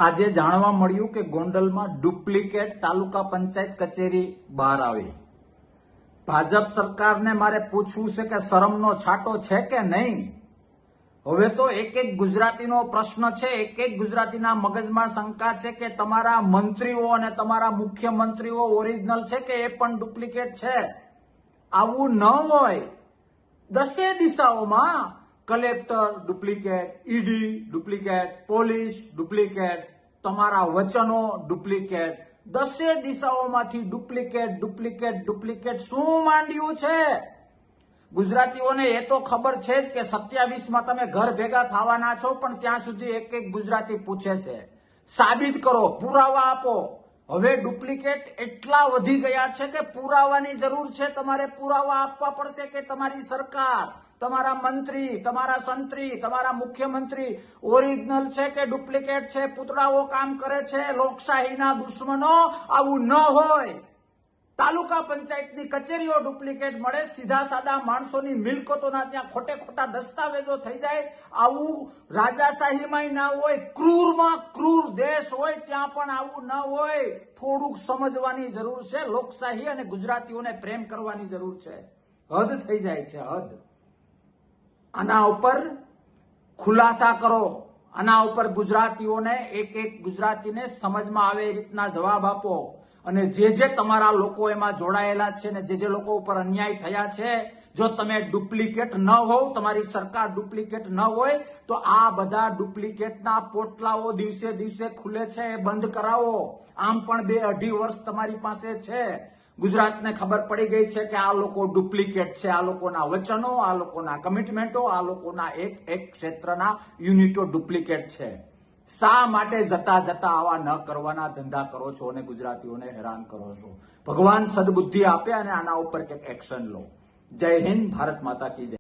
આજે જાણવા મળ્યું કે ગોંડલમાં ડુપ્લિકેટ તાલુકા પંચાયત કચેરી બહાર આવી। ભાજપ સરકારને મારે પૂછવું છે કે શરમનો છાંટો છે કે નહીં? હવે તો એક એક ગુજરાતીનો પ્રશ્ન છે, એક એક ગુજરાતીના મગજમાં શંકા છે કે તમારા મંત્રીઓ અને તમારા મુખ્યમંત્રીઓ ઓરિજિનલ છે કે એ પણ ડુપ્લિકેટ છે। આવું ન હોય। 10 દિશાઓમાં collector duplicate, ED duplicate, police duplicate, તમારા વચનો ડુપ્લિકેટ, 10 દિશાઓમાંથી ડુપ્લિકેટ ડુપ્લિકેટ ડુપ્લિકેટ શું માંડ્યું છે? ગુજરાતીઓને એ તો ખબર છે જ કે 27માં તમે ઘર ભેગા થવાના છો, પણ ત્યાં સુધી એક એક ગુજરાતી પૂછે છે સાબિત કરો, પુરાવા આપો। હવે ડુપ્લિકેટ એટલા વધી ગયા છે કે પુરાવાની જરૂર છે। તમારે પુરાવા આપવા પડશે કે તમારી સરકાર, તમારા મંત્રી, તમારા સંત્રી, તમારા મુખ્યમંત્રી ઓરિજિનલ છે કે ડુપ્લિકેટ છે, પૂતળાઓ કામ કરે છે। લોકશાહીના દુશ્મનો, આવું ન હોય। તાલુકા પંચાયતની કચેરીઓ ડુપ્લિકેટ મળે, સીધા સાદા માણસોની મિલકતોના ત્યાં ખોટે ખોટા દસ્તાવેજો થઈ જાય। આવું રાજાશાહીમાં ના હોય, ક્રૂરમાં ક્રૂર દેશ હોય ત્યાં પણ આવું ન હોય। થોડુંક સમજવાની જરૂર છે, લોકશાહી અને ગુજરાતીઓને પ્રેમ કરવાની જરૂર છે। હદ થઈ જાય છે, હદ। આના ઉપર ખુલાસા કરો, આના ઉપર ગુજરાતીઓને, એક એક ગુજરાતીને સમજમાં આવે એ રીતના જવાબ આપો। અને જે તમારા લોકો એમાં જોડાયેલા છે ને જે લોકો ઉપર અન્યાય થયા છે, જો તમે ડુપ્લિકેટ ન હોવ, તમારી સરકાર ડુપ્લિકેટ ન હોય, તો આ બધા ડુપ્લિકેટના પોટલાઓ દિવસે દિવસે ખુલે છે, એ બંધ કરાવો। આમ પણ 2-2.5 વર્ષ તમારી પાસે છે। ગુજરાતને ખબર પડી ગઈ છે કે આ લોકો ડુપ્લિકેટ છે, આ લોકોના વચનો, આ લોકોના કમિટમેન્ટો, આ લોકોના એક ક્ષેત્રના યુનિટો ડુપ્લિકેટ છે। શા માટે જતા જતા આવા ન કરવાના ધંધા કરો છો અને ગુજરાતીઓને હેરાન કરો છો? ભગવાન સદબુદ્ધિ આપે અને આના ઉપર કંઈક એક્શન લો। જય હિન્દ, ભારત માતા કી જય।